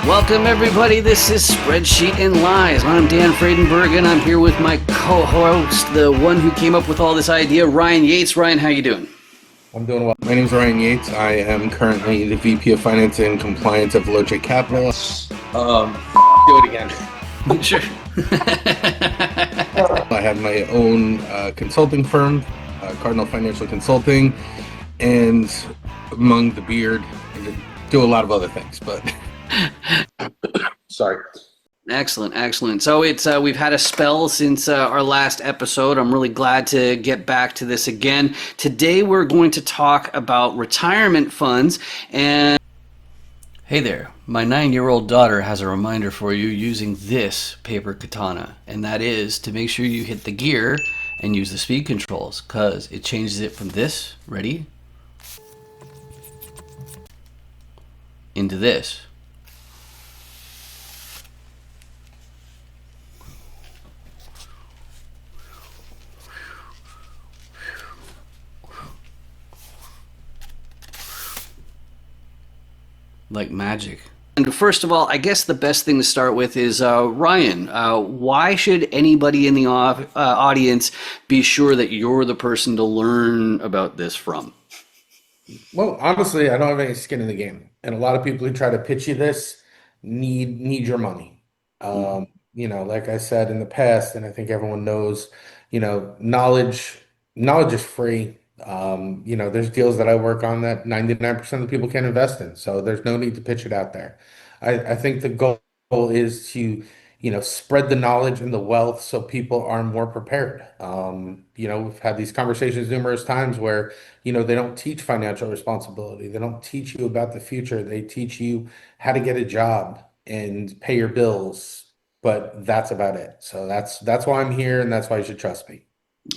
Welcome, everybody. This is Spreadsheet and Lies. I'm Dan Fradenburgh, and I'm here with my co-host, the one who came up with all this idea, Ryan Yates. Ryan, how you doing? I'm doing well. My name is Ryan Yates. I am currently the VP of Finance and Compliance of Logic Capital. Do it again. Sure. I have my own consulting firm, Cardinal Financial Consulting, and among the beard, I do a lot of other things, but sorry. Excellent. So we've had a spell since our last episode. I'm really glad to get back to this again. Today we're going to talk about retirement funds. And hey there, my 9-year-old daughter has a reminder for you using this paper katana, and that is to make sure you hit the gear and use the speed controls, because it changes it from this, ready, into this. Like magic. And first of all, I guess the best thing to start with is Ryan. Why should anybody in the audience be sure that you're the person to learn about this from? Well, honestly, I don't have any skin in the game, and a lot of people who try to pitch you this need your money. Like I said in the past, and I think everyone knows, knowledge is free. There's deals that I work on that 99% of the people can't invest in, so there's no need to pitch it out there. I think the goal is to, spread the knowledge and the wealth so people are more prepared. We've had these conversations numerous times where, they don't teach financial responsibility. They don't teach you about the future. They teach you how to get a job and pay your bills, but that's about it. So that's why I'm here, and that's why you should trust me.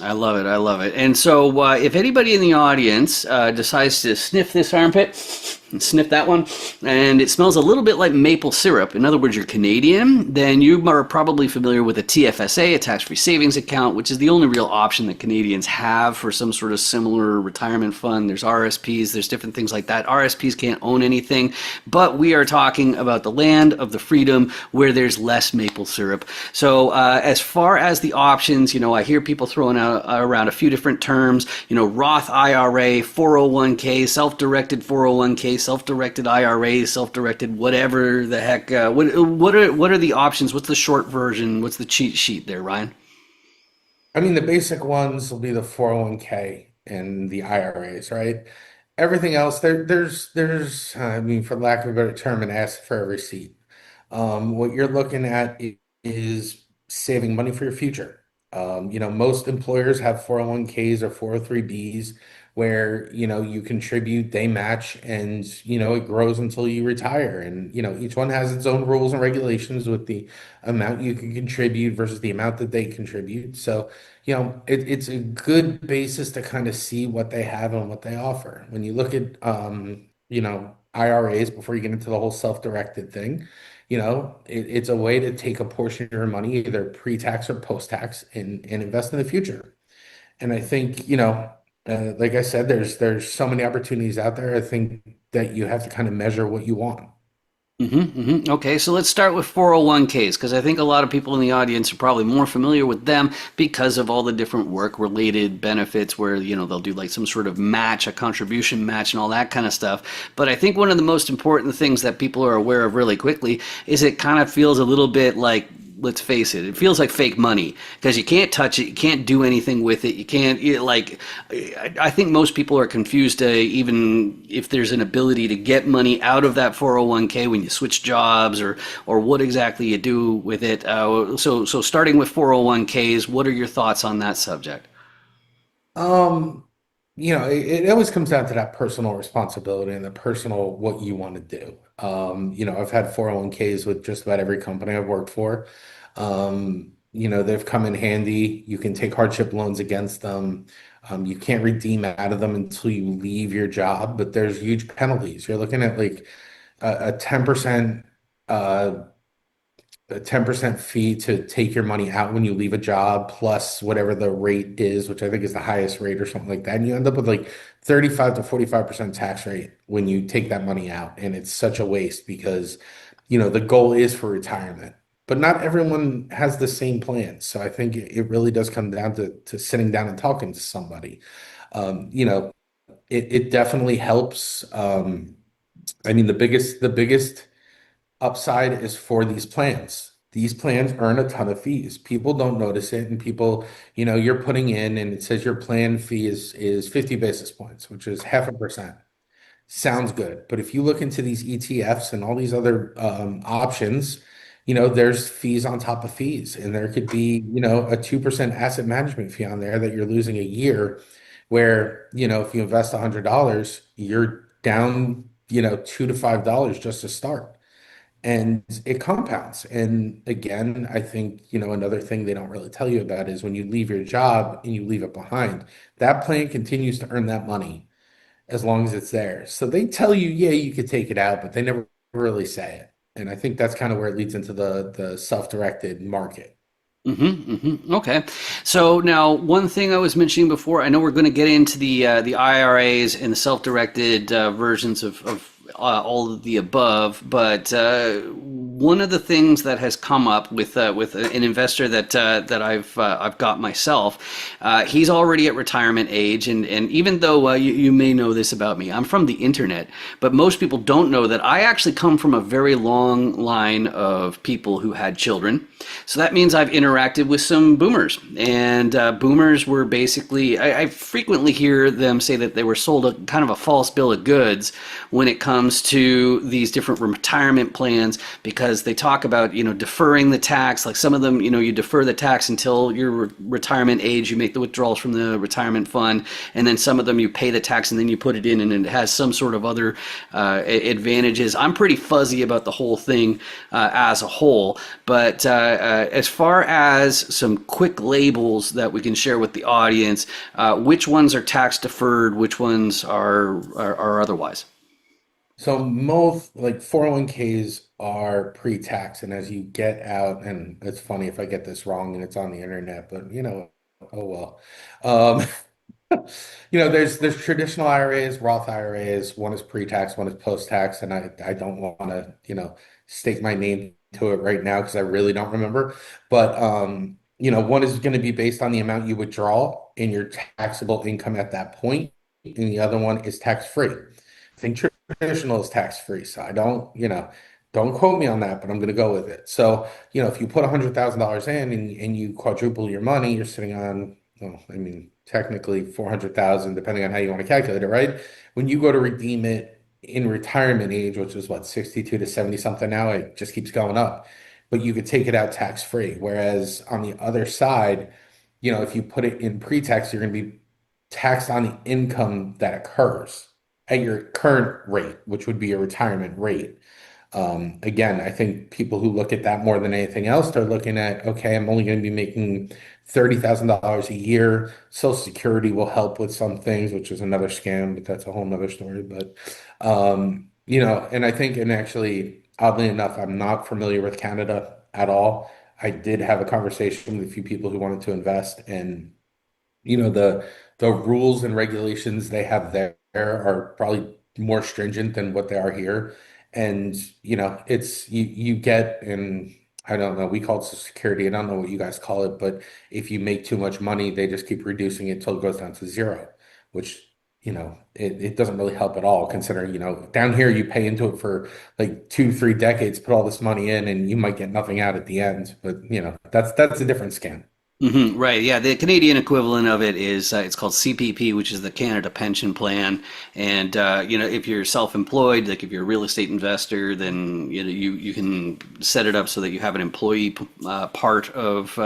I love it. I love it. And so, if anybody in the audience decides to sniff this armpit and sniff that one, and it smells a little bit like maple syrup, in other words, you're Canadian, then you are probably familiar with a TFSA, a tax-free savings account, which is the only real option that Canadians have for some sort of similar retirement fund. There's RSPs, there's different things like that. RSPs can't own anything, but we are talking about the land of the freedom where there's less maple syrup. So, as far as the options, I hear people throwing out around a few different terms, Roth IRA, 401k, self-directed 401k, self-directed IRA, self-directed whatever the heck. What are the options? What's the short version? What's the cheat sheet there, Ryan? I mean, the basic ones will be the 401k and the IRAs, right? Everything else, there's, I mean, for lack of a better term, an ask for every seat. What you're looking at is saving money for your future. Most employers have 401ks or 403bs where, you contribute, they match, and, it grows until you retire. And, each one has its own rules and regulations with the amount you can contribute versus the amount that they contribute. So, it's a good basis to kind of see what they have and what they offer. When you look at, IRAs before you get into the whole self-directed thing, it's a way to take a portion of your money, either pre-tax or post-tax, and invest in the future. And I think, like I said, there's so many opportunities out there. I think that you have to kind of measure what you want. Okay, so let's start with 401ks, because I think a lot of people in the audience are probably more familiar with them because of all the different work-related benefits where, they'll do like some sort of match, a contribution match and all that kind of stuff. But I think one of the most important things that people are aware of really quickly is it kind of feels a little bit like, let's face it, it feels like fake money because you can't touch it, you can't do anything with it, you can't, I think most people are confused even if there's an ability to get money out of that 401k when you switch jobs or what exactly you do with it. So starting with 401ks, what are your thoughts on that subject? Um, it always comes down to that personal responsibility and the personal what you want to do. I've had 401ks with just about every company I've worked for. They've come in handy. You can take hardship loans against them. You can't redeem out of them until you leave your job, but there's huge penalties. You're looking at like a 10% uh, a 10% fee to take your money out when you leave a job, plus whatever the rate is, which I think is the highest rate or something like that. And you end up with like 35 to 45% tax rate when you take that money out. And it's such a waste because the goal is for retirement. But not everyone has the same plans. So I think it really does come down to sitting down and talking to somebody. You know, it definitely helps. I mean, the biggest upside is for these plans. These plans earn a ton of fees. People don't notice it, and people, you're putting in, and it says your plan fee is 50 basis points, which is 0.5%. Sounds good. But if you look into these ETFs and all these other options, there's fees on top of fees. And there could be, a 2% asset management fee on there that you're losing a year, where, if you invest $100, you're down, $2 to $5 just to start. And it compounds. And again, I think, another thing they don't really tell you about is when you leave your job and you leave it behind, that plan continues to earn that money as long as it's there. So they tell you, yeah, you could take it out, but they never really say it. And I think that's kind of where it leads into the self-directed market. Okay. So now, one thing I was mentioning before, I know we're going to get into the IRAs and the self-directed versions of all of the above, but one of the things that has come up with an investor that I've got myself, he's already at retirement age, and even though you may know this about me, I'm from the internet, but most people don't know that I actually come from a very long line of people who had children. So that means I've interacted with some boomers, and boomers were basically, I frequently hear them say that they were sold a kind of a false bill of goods when it comes to these different retirement plans, because they talk about, deferring the tax. Like some of them, you defer the tax until your retirement age, you make the withdrawals from the retirement fund, and then some of them you pay the tax and then you put it in, and it has some sort of other advantages. I'm pretty fuzzy about the whole thing as a whole, but as far as some quick labels that we can share with the audience, which ones are tax deferred, which ones are otherwise? So most like 401ks are pre-tax, and as you get out, and it's funny if I get this wrong and it's on the internet, but oh well. Um, there's traditional IRAs, Roth IRAs. One is pre-tax, one is post-tax, and I don't want to, stake my name to it right now because I really don't remember. But one is going to be based on the amount you withdraw in your taxable income at that point, and the other one is tax-free. I think traditional is tax-free, so I don't quote me on that, but I'm going to go with it. So, if you put $100,000 in and you quadruple your money, you're sitting on, well, I mean, technically 400,000, depending on how you want to calculate it, right? When you go to redeem it in retirement age, which is what, 62 to 70 something now, it just keeps going up. But you could take it out tax-free. Whereas on the other side, if you put it in pre-tax, you're going to be taxed on the income that occurs at your current rate, which would be your retirement rate. Again, I think people who look at that more than anything else, they're looking at, okay, I'm only going to be making $30,000 a year. Social Security will help with some things, which is another scam, but that's a whole nother story. But, and I think, and actually, oddly enough, I'm not familiar with Canada at all. I did have a conversation with a few people who wanted to invest, and the rules and regulations they have there are probably more stringent than what they are here. And it's you get, and I don't know, we call it Social Security. I don't know what you guys call it, but if you make too much money, they just keep reducing it till it goes down to zero, which it doesn't really help at all, considering down here you pay into it for like 2, 3 decades, put all this money in, and you might get nothing out at the end. But that's a different scam. Right. Yeah. The Canadian equivalent of it is it's called CPP, which is the Canada Pension Plan. And if you're self-employed, like if you're a real estate investor, then you can set it up so that you have an employee part of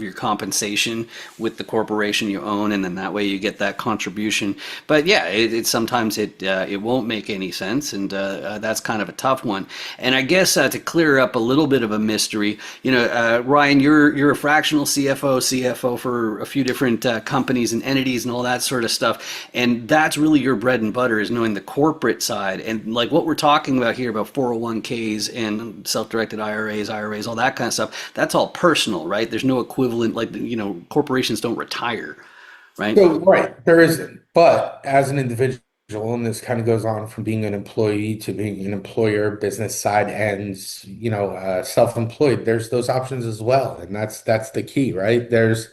your compensation with the corporation you own, and then that way you get that contribution. But yeah, it sometimes it won't make any sense, and that's kind of a tough one. And I guess to clear up a little bit of a mystery, Ryan, you're a fractional CFO for a few different companies and entities and all that sort of stuff. And that's really your bread and butter, is knowing the corporate side. And like what we're talking about here about 401ks and self-directed IRAs, all that kind of stuff, that's all personal, right? There's no equivalent, like, corporations don't retire, right? So, right, there isn't. But as an individual, and this kind of goes on from being an employee to being an employer, business side, and self-employed. There's those options as well, and that's the key, right? There's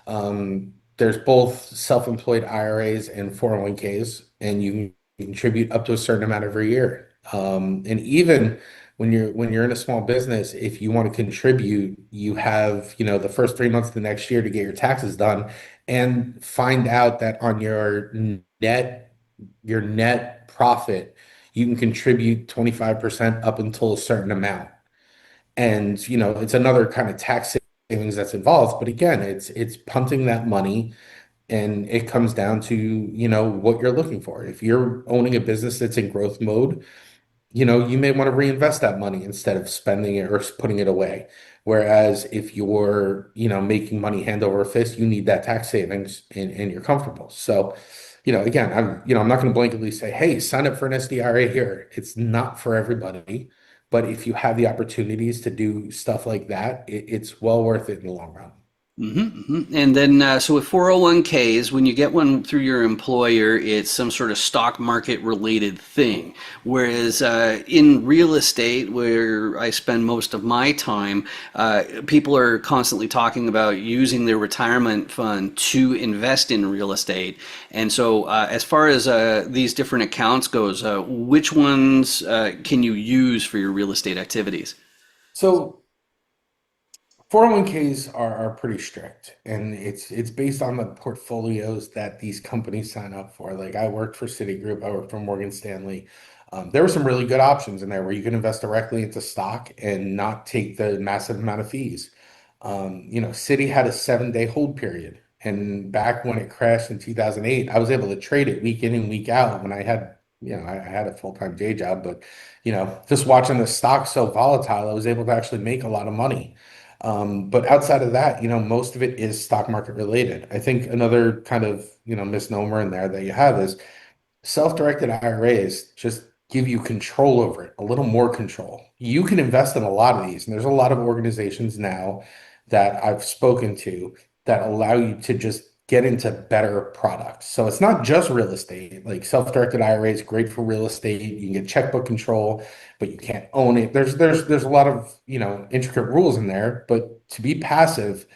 both self-employed IRAs and 401ks, and you can contribute up to a certain amount every year. And even when you're in a small business, if you want to contribute, you have, the first 3 months of the next year to get your taxes done and find out that on your net profit, you can contribute 25% up until a certain amount. And, it's another kind of tax savings that's involved. But again, it's punting that money, and it comes down to, what you're looking for. If you're owning a business that's in growth mode, you may want to reinvest that money instead of spending it or putting it away. Whereas if you're, making money hand over fist, you need that tax savings, and you're comfortable. So, again, I'm not going to blanketly say, hey, sign up for an SDRA here. It's not for everybody. But if you have the opportunities to do stuff like that, it's well worth it in the long run. And then, so with 401ks, when you get one through your employer, it's some sort of stock market related thing. Whereas in real estate, where I spend most of my time, people are constantly talking about using their retirement fund to invest in real estate. And so, as far as these different accounts goes, which ones can you use for your real estate activities? So 401ks are pretty strict, and it's based on the portfolios that these companies sign up for. Like, I worked for Citigroup, I worked for Morgan Stanley. There were some really good options in there where you can invest directly into stock and not take the massive amount of fees. Citi had a 7-day hold period, and back when it crashed in 2008, I was able to trade it week in and week out when I had a full-time day job, but just watching the stock so volatile, I was able to actually make a lot of money. But outside of that, most of it is stock market related. I think another kind of, misnomer in there that you have is self-directed IRAs just give you control over it, a little more control. You can invest in a lot of these, and there's a lot of organizations now that I've spoken to that allow you to just get into better products. So it's not just real estate. Like, self-directed IRA is great for real estate. You can get checkbook control, but you can't own it. There's a lot of, intricate rules in there, but to be passive,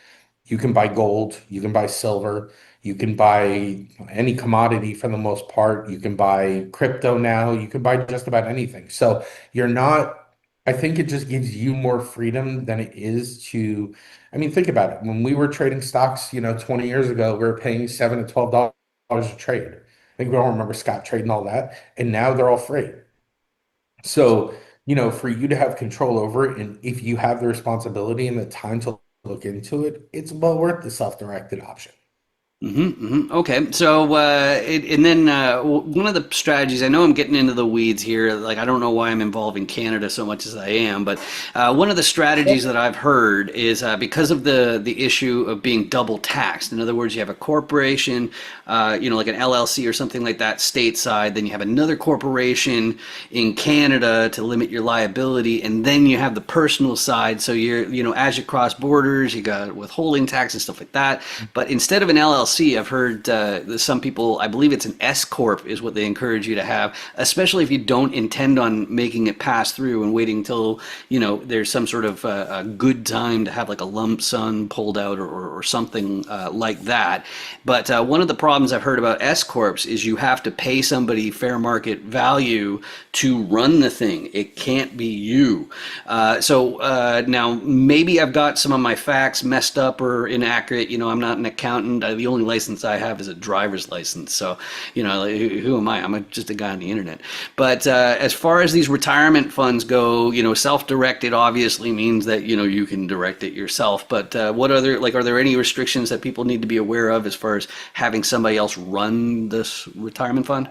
you can buy gold, you can buy silver, you can buy any commodity for the most part. You can buy crypto now, you can buy just about anything. So you're not, I think it just gives you more freedom than it is to, I mean, think about it. When we were trading stocks, 20 years ago, we were paying $7 to $12 a trade. I think we all remember Scott trading all that, and now they're all free. So, for you to have control over it, and if you have the responsibility and the time to look into it, it's well worth the self-directed option. Okay, so and then one of the strategies, I know I'm getting into the weeds here. Like, I don't know why I'm involving Canada so much as I am, but one of the strategies that I've heard is because of the issue of being double taxed. In other words, you have a corporation, like an LLC or something like that, stateside. Then you have another corporation in Canada to limit your liability, and then you have the personal side. So as you cross borders, you got withholding tax and stuff like that. But instead of an LLC, I've heard some people, I believe it's an S corp, is what they encourage you to have, especially if you don't intend on making it pass through and waiting until there's some sort of a good time to have like a lump sum pulled out or something like that. But one of the problems I've heard about S corps is you have to pay somebody fair market value to run the thing. It can't be you. So now maybe I've got some of my facts messed up or inaccurate. I'm not an accountant. The only license I have is a driver's license. So, like, who am I? Just a guy on the internet. But as far as these retirement funds go, self-directed obviously means that, you can direct it yourself. But what other, like, are there any restrictions that people need to be aware of as far as having somebody else run this retirement fund?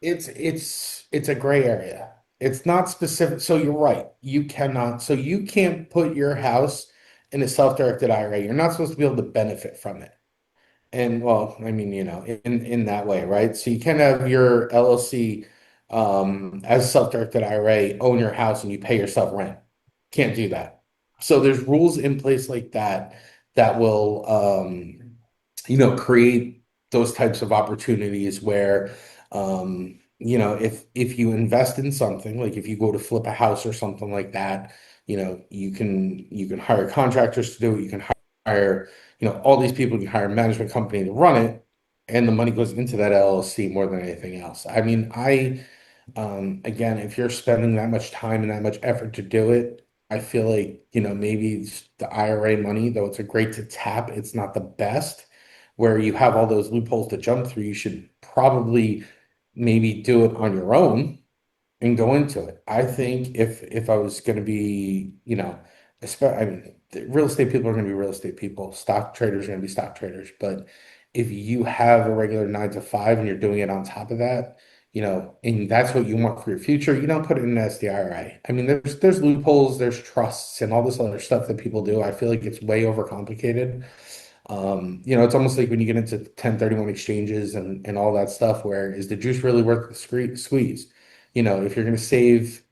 It's a gray area. It's not specific. So you're right. You can't put your house in a self-directed IRA. You're not supposed to be able to benefit from it. And well, I mean, in that way, right? So you can have your LLC as a self-directed IRA, own your house, and you pay yourself rent. Can't do that. So there's rules in place like that that will create those types of opportunities where If you invest in something, like if you go to flip a house or something like that, you can hire contractors to do it. You can hire, all these people. You can hire a management company to run it, and the money goes into that LLC more than anything else. I mean, again, if you're spending that much time and that much effort to do it, I feel like, maybe it's the IRA money, though it's a great to tap, it's not the best. Where you have all those loopholes to jump through, you should probably maybe do it on your own and go into it. I think if I was going to be, I mean, the real estate people are going to be real estate people. Stock traders are going to be stock traders. But if you have a regular 9 to 5 and you're doing it on top of that, and that's what you want for your future, you don't put it in an SDIRA. I mean, there's loopholes, there's trusts, and all this other stuff that people do. I feel like it's way overcomplicated. It's almost like when you get into 1031 exchanges and all that stuff, where is the juice really worth the squeeze? If you're going to save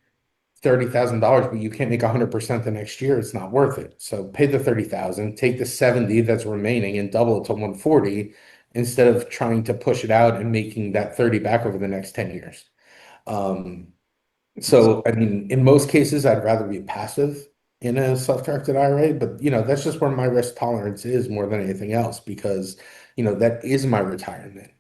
$30,000, but you can't make 100% the next year, it's not worth it. So pay the 30,000, take the 70 that's remaining and double it to 140 instead of trying to push it out and making that 30 back over the next 10 years. Um, so, I mean, in most cases, I'd rather be passive in a self-directed IRA, but that's just where my risk tolerance is more than anything else because, that is my retirement.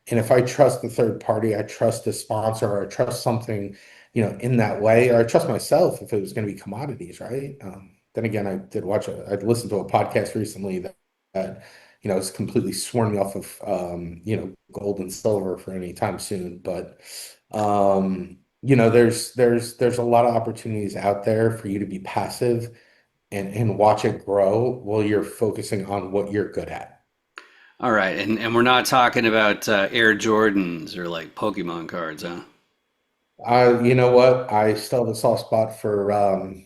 And if I trust the third party, I trust the sponsor, or I trust something, in that way, or I trust myself if it was going to be commodities, right? Then again, I listened to a podcast recently that has completely sworn me off of, gold and silver for any time soon, but there's a lot of opportunities out there for you to be passive and watch it grow while you're focusing on what you're good at. All right, and we're not talking about Air Jordans or like Pokemon cards, huh? You know what? I still have a soft spot for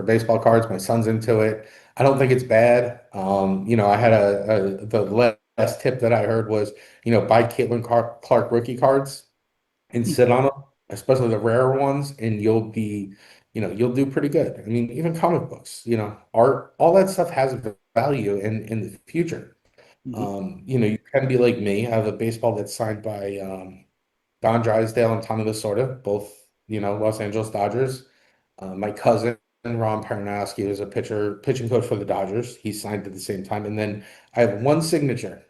baseball cards. My son's into it. I don't think it's bad. I had the last tip that I heard was, buy Clark rookie cards and sit on them, especially the rarer ones, and you'll do pretty good. I mean, even comic books, art, all that stuff has value in the future. Mhm. You can be like me. I have a baseball that's signed by Don Drysdale and Tommy Lasorda, both, Los Angeles Dodgers. My cousin, Ron Paranowski, was a pitching coach for the Dodgers. He signed at the same time. And then I have one signature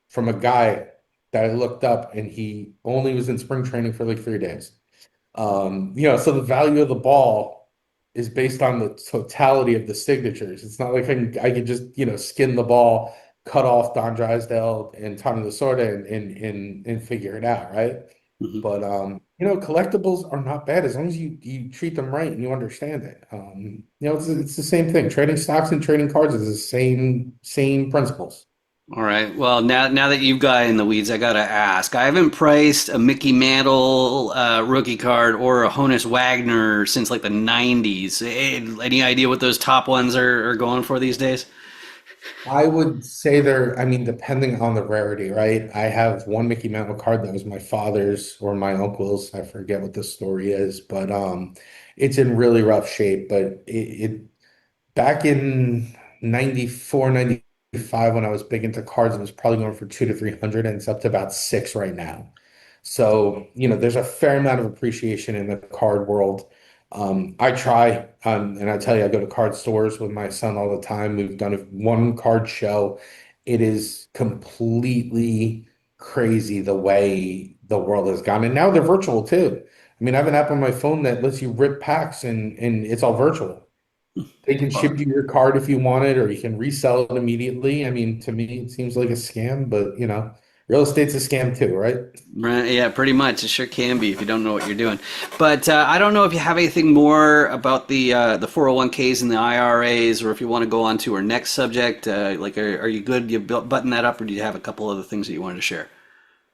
from a guy that I looked up, and he only was in spring training for like 3 days. So the value of the ball is based on the totality of the signatures. It's not like I could just, skin the ball, cut off Don Drysdale and Tommy Lasorda and figure it out, right? Mhm. But collectibles are not bad as long as you treat them right and you understand it. It's the same thing. Trading stocks and trading cards is the same principles. All right. Well, now that you've got in the weeds, I gotta ask. I haven't priced a Mickey Mantle rookie card or a Honus Wagner since like the '90s. Any idea what those top ones are going for these days? I would say I mean, depending on the rarity, right? I have one Mickey Mantle card that was my father's or my uncle's. I forget what the story is, but it's in really rough shape. But back in 94, 95, when I was big into cards, it was probably going for 2 to 300, and it's up to about six right now. So, there's a fair amount of appreciation in the card world. I try, and I tell you, I go to card stores with my son all the time. We've done one card show. It is completely crazy the way the world has gone. And now they're virtual too. I mean, I have an app on my phone that lets you rip packs and it's all virtual. They can ship you your card if you want it, or you can resell it immediately. I mean, to me, it seems like a scam, but real estate's a scam too, right? Right, yeah, pretty much. It sure can be if you don't know what you're doing. But I don't know if you have anything more about the 401ks and the IRAs, or if you want to go on to our next subject. Like, are you good? You button that up, or do you have a couple other things that you wanted to share?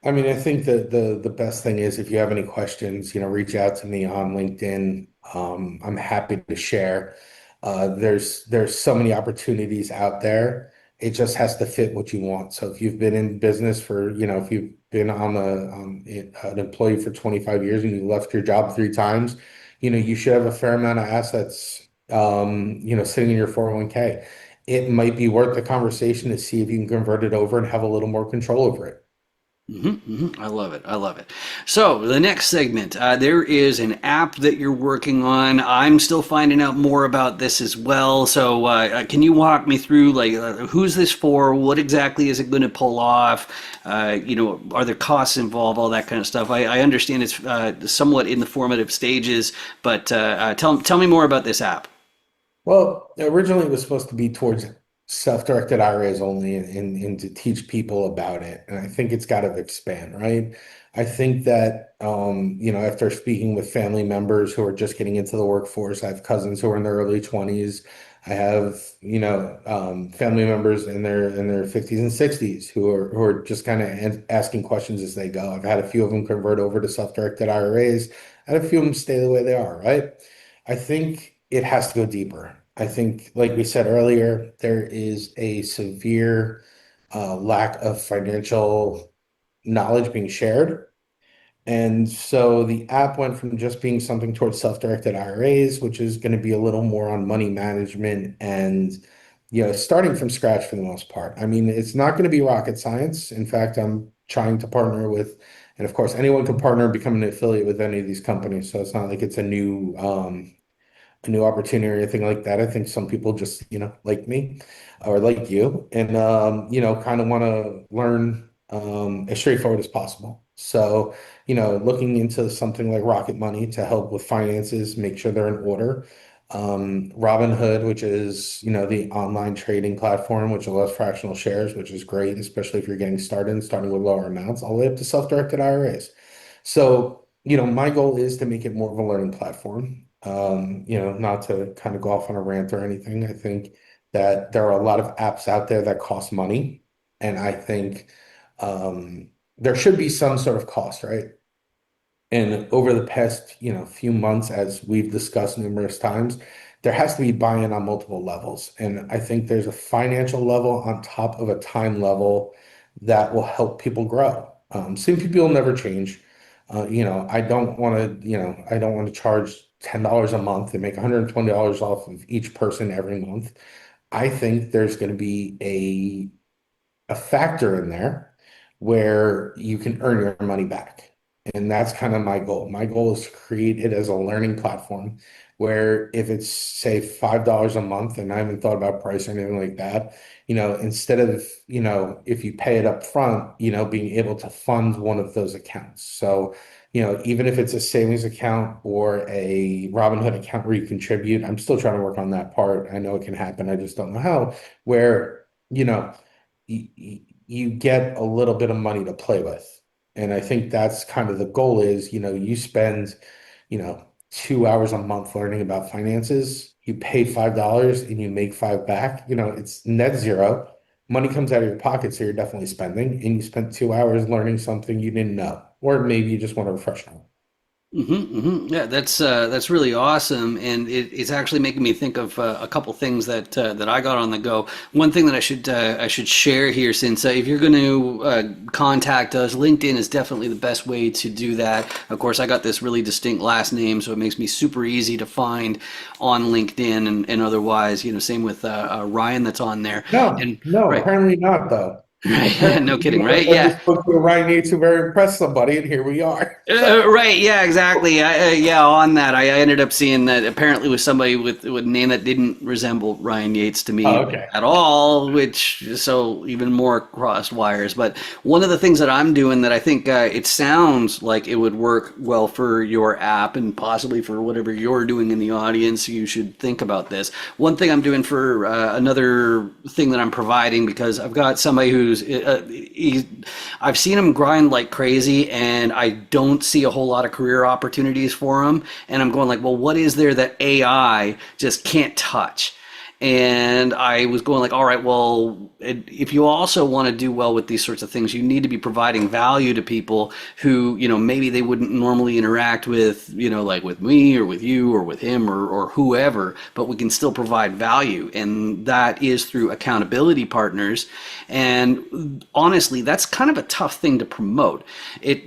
I mean, I think that the best thing is if you have any questions, reach out to me on LinkedIn. I'm happy to share. There's so many opportunities out there. It just has to fit what you want. So if you've been in business for, if you've been an employee for 25 years and you left your job 3 times, you should have a fair amount of assets, sitting in your 401k. It might be worth the conversation to see if you can convert it over and have a little more control over it. I love it. I love it. So the next segment, there is an app that you're working on. I'm still finding out more about this as well. So can you walk me through like who's this for? What exactly is it going to pull off? Are there costs involved? All that kind of stuff. I understand it's somewhat in the formative stages, but tell me more about this app. Well, originally it was supposed to be towards self-directed IRAs only and to teach people about it. And I think it's got to expand, right? I think that, after speaking with family members who are just getting into the workforce, I have cousins who are in their early 20s. I have, family members in their 50s and 60s who are just kind of asking questions as they go. I've had a few of them convert over to self-directed IRAs. I had a few of them stay the way they are, right? I think it has to go deeper. I think, like we said earlier, there is a severe lack of financial knowledge being shared. And so the app went from just being something towards self-directed IRAs, which is going to be a little more on money management and, starting from scratch for the most part. I mean, it's not going to be rocket science. In fact, I'm trying to partner with, and of course, anyone can partner and become an affiliate with any of these companies. So it's not like it's a new opportunity or anything like that. I think some people just, like me or like you and, kind of want to learn as straightforward as possible. So, looking into something like Rocket Money to help with finances, make sure they're in order. Robinhood, which is, the online trading platform, which allows fractional shares, which is great, especially if you're getting started and starting with lower amounts, all the way up to self-directed IRAs. So, my goal is to make it more of a learning platform. Not to kind of go off on a rant or anything. I think that there are a lot of apps out there that cost money, and I think there should be some sort of cost, right? And over the past, few months, as we've discussed numerous times, there has to be buy-in on multiple levels. And I think there's a financial level on top of a time level that will help people grow. Some people will never change. I don't want to charge $10 a month and make $120 off of each person every month. I think there's going to be a factor in there where you can earn your money back. And that's kind of my goal. My goal is to create it as a learning platform where if it's say $5 a month and I haven't thought about price or anything like that, instead of, if you pay it up front, being able to fund one of those accounts. So, even if it's a savings account or a Robinhood account where you contribute, I'm still trying to work on that part. I know it can happen. I just don't know how, where, you get a little bit of money to play with. And I think that's kind of the goal is, you spend, 2 hours a month learning about finances, you pay $5 and you make five back, it's net zero. Money comes out of your pocket, so you're definitely spending, and you spent 2 hours learning something you didn't know, or maybe you just want to refresh on. Yeah, that's really awesome, and it's actually making me think of a couple things that I got on the go. One thing that I should share here, since if you're going to contact us, LinkedIn is definitely the best way to do that. Of course, I got this really distinct last name, so it makes me super easy to find on LinkedIn and otherwise. Same with Ryan that's on there, No, and no, right, apparently not though. right, Apparently, no kidding, right? I Yeah. just spoke to Ryan Yates to very impress somebody, and here we are. Right, yeah, exactly. Yeah, on that, I ended up seeing that apparently was somebody with a name that didn't resemble Ryan Yates to Oh, me okay. at all, which so even more crossed wires. But one of the things that I'm doing that I think it sounds like it would work well for your app and possibly for whatever you're doing in the audience, you should think about this. One thing I'm doing for another thing that I'm providing because I've got somebody who's I've seen him grind like crazy, and I don't see a whole lot of career opportunities for him. And I'm going like, well, what is there that AI just can't touch? And I was going like, all right, well, if you also want to do well with these sorts of things, you need to be providing value to people who, maybe they wouldn't normally interact with, like with me or with you or with him or whoever, but we can still provide value. And that is through accountability partners. And honestly, that's kind of a tough thing to promote.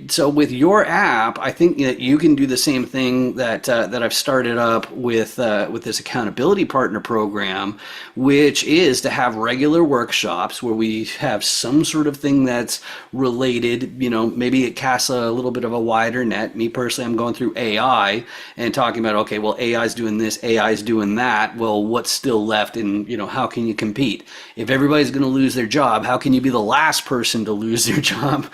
So with your app, I think that you can do the same thing that I've started up with this accountability partner program, program, which is to have regular workshops where we have some sort of thing that's related. Maybe it casts a little bit of a wider net. Me personally, I'm going through AI and talking about, okay, well, AI is doing this, AI is doing that. Well, what's still left, and how can you compete? If everybody's going to lose their job, how can you be the last person to lose their job?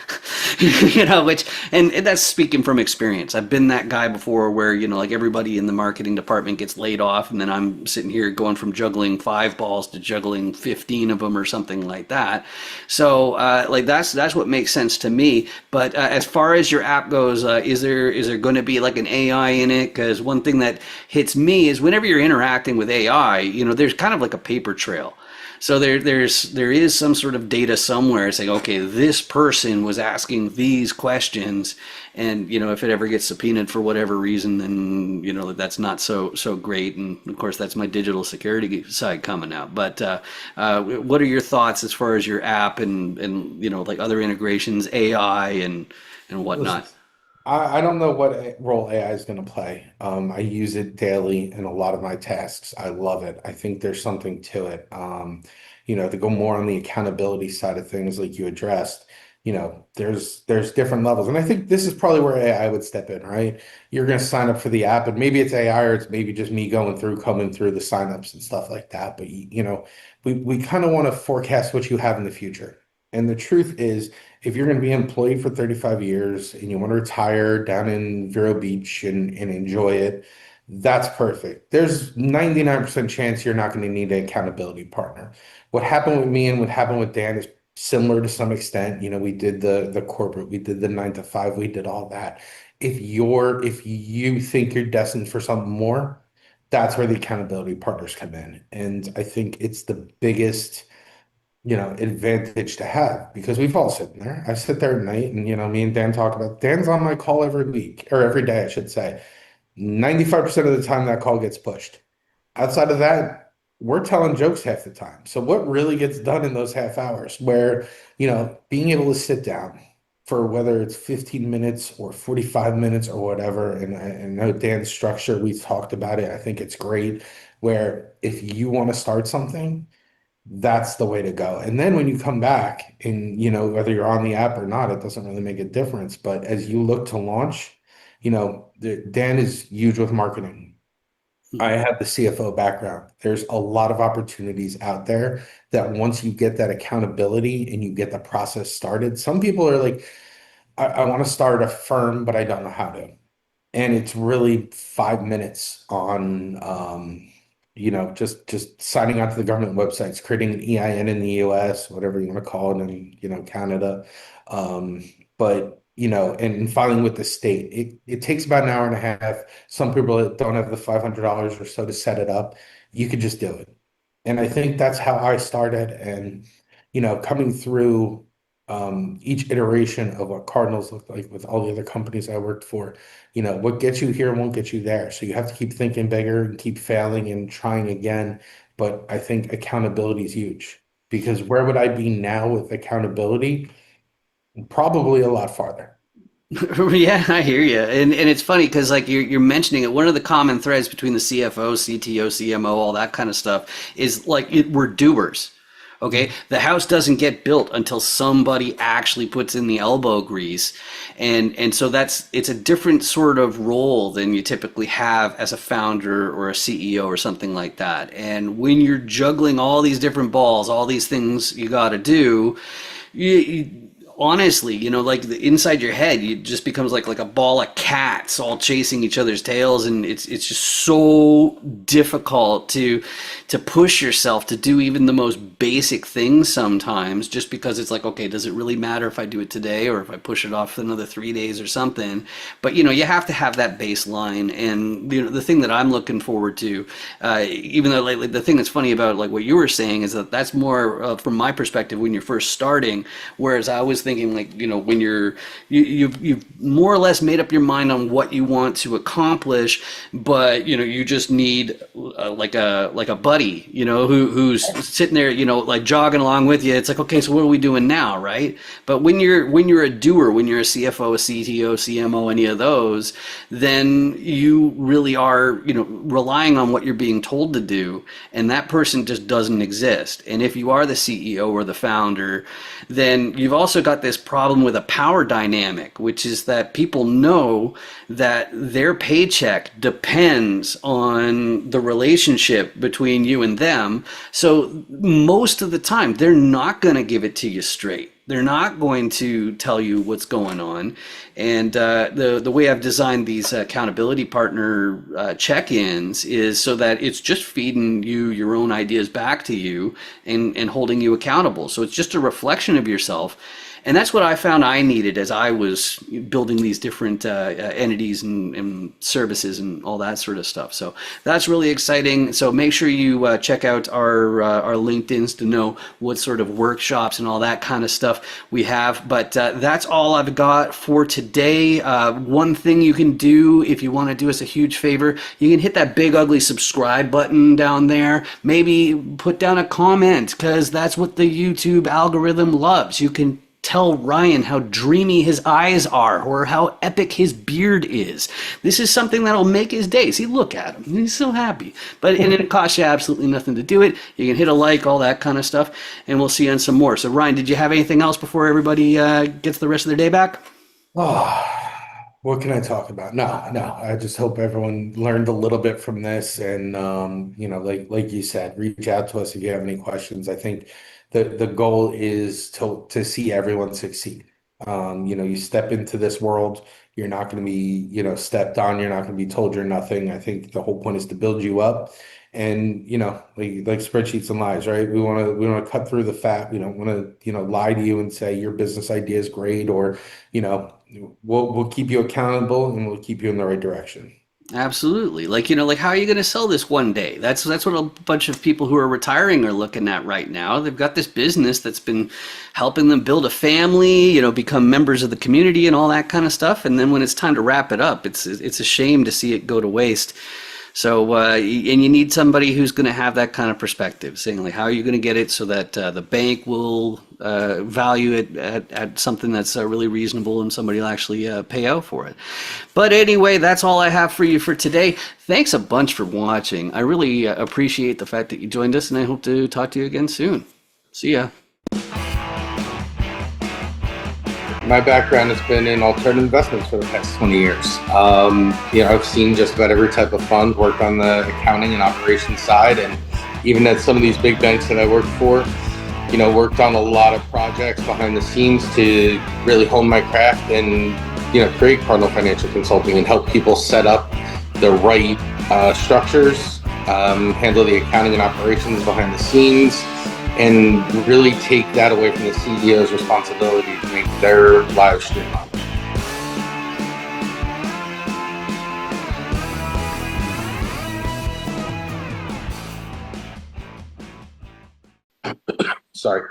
Which, and that's speaking from experience. I've been that guy before where, like everybody in the marketing department gets laid off, and then I'm sitting here going from juggling 5 balls to juggling 15 of them or something like that. So, like that's what makes sense to me. But as far as your app goes, is there going to be like an AI in it? Because one thing that hits me is whenever you're interacting with AI, there's kind of like a paper trail. So there is some sort of data somewhere saying, okay, this person was asking these questions, and if it ever gets subpoenaed for whatever reason, then that's not so great. And of course, that's my digital security side coming out. But what are your thoughts as far as your app and like other integrations, AI and Listen, whatnot? I don't know what role AI is going to play. I use it daily in a lot of my tasks. I love it. I think there's something to it. To go more on the accountability side of things, like you addressed, there's different levels, and I think this is probably where AI would step in, right? You're going to sign up for the app, and maybe it's AI or it's maybe just me combing through the signups and stuff like that. But we kind of want to forecast what you have in the future. And the truth is, if you're going to be employed for 35 years and you want to retire down in Vero Beach and enjoy it, that's perfect. There's 99% chance you're not going to need an accountability partner. What happened with me and what happened with Dan is similar to some extent. We did the corporate, we did the 9 to 5, we did all that. If you think you're destined for something more, that's where the accountability partners come in. And I think it's the biggest advantage to have because we've all sitting there. I sit there at night and, me and Dan talk about Dan's on my call every week or every day, I should say. 95% of the time that call gets pushed. Outside of that, we're telling jokes half the time. So what really gets done in those half hours where, being able to sit down for whether it's 15 minutes or 45 minutes or whatever, and I know Dan's structure, we've talked about it. I think it's great where if you want to start something, that's the way to go. And then when you come back and, whether you're on the app or not, it doesn't really make a difference. But as you look to launch, Dan is huge with marketing. I have the CFO background. There's a lot of opportunities out there that once you get that accountability and you get the process started, some people are like, I want to start a firm, but I don't know how to. And it's really 5 minutes on just signing out to the government websites, creating an EIN in the US, whatever you want to call it, in Canada. um, but and filing with the state, it takes about an hour and a half. Some people that don't have the $500 or so to set it up, you could just do it. And I think that's how I started. And coming through each iteration of what Cardinals looked like with all the other companies I worked for, what gets you here won't get you there. So you have to keep thinking bigger and keep failing and trying again. But I think accountability is huge because where would I be now with accountability? Probably a lot farther. Yeah, I hear you, and it's funny because like you're mentioning it. One of the common threads between the CFO, CTO, CMO, all that kind of stuff is like we're doers. Okay, the house doesn't get built until somebody actually puts in the elbow grease, and so it's a different sort of role than you typically have as a founder or a CEO or something like that. And when you're juggling all these different balls, all these things you got to do, you honestly, like inside your head, it just becomes like a ball of cats all chasing each other's tails, and it's just so difficult to push yourself to do even the most basic things sometimes, just because it's like, okay, does it really matter if I do it today or if I push it off for another 3 days or something? But you have to have that baseline, and the thing that I'm looking forward to, even though like the thing that's funny about like what you were saying is that that's more from my perspective when you're first starting, whereas I was thinking like, when you've more or less made up your mind on what you want to accomplish, but you just need like a buddy, who's sitting there, like jogging along with you. It's like, okay, so what are we doing now, right? But when you're a doer, when you're a CFO, a CTO, CMO, any of those, then you really are, relying on what you're being told to do, and that person just doesn't exist. And if you are the CEO or the founder, then you've also got this problem with a power dynamic, which is that people know that their paycheck depends on the relationship between you and them. So most of the time, they're not going to give it to you straight. They're not going to tell you what's going on. And the way I've designed these accountability partner check-ins is so that it's just feeding you your own ideas back to you, and holding you accountable. So it's just a reflection of yourself. And that's what I found I needed as I was building these different entities and services and all that sort of stuff. So that's really exciting. So make sure you check out our LinkedIn's to know what sort of workshops and all that kind of stuff we have. But that's all I've got for today. One thing you can do if you want to do us a huge favor, you can hit that big ugly subscribe button down there. Maybe put down a comment, because that's what the YouTube algorithm loves. You can tell Ryan how dreamy his eyes are, or how epic his beard is. This is something that'll make his day. See, look at him. He's so happy. And it costs you absolutely nothing to do it. You can hit a like, all that kind of stuff, and we'll see you on some more. So, Ryan, did you have anything else before everybody gets the rest of their day back? Oh, what can I talk about? No. I just hope everyone learned a little bit from this, and like you said, reach out to us if you have any questions. I think the goal is to see everyone succeed. You step into this world, you're not going to be, stepped on. You're not going to be told you're nothing. I think the whole point is to build you up, and like spreadsheets and lies, right? We want to cut through the fat. We don't want to, lie to you and say your business idea is great, or you know we'll keep you accountable, and we'll keep you in the right direction. Absolutely. Like how are you going to sell this one day? That's what a bunch of people who are retiring are looking at right now. They've got this business that's been helping them build a family, become members of the community and all that kind of stuff. And then when it's time to wrap it up, it's a shame to see it go to waste. So, and you need somebody who's going to have that kind of perspective, saying like, how are you going to get it so that the bank will value it at something that's really reasonable, and somebody will actually pay out for it. But anyway, that's all I have for you for today. Thanks a bunch for watching. I really appreciate the fact that you joined us, and I hope to talk to you again soon. See ya. My background has been in alternative investments for the past 20 years. I've seen just about every type of fund, worked on the accounting and operations side, and even at some of these big banks that I worked for, worked on a lot of projects behind the scenes to really hone my craft and, create Cardinal Financial Consulting and help people set up the right structures, handle the accounting and operations behind the scenes, and really take that away from the CEO's responsibility to make their lives streamlined. Sorry.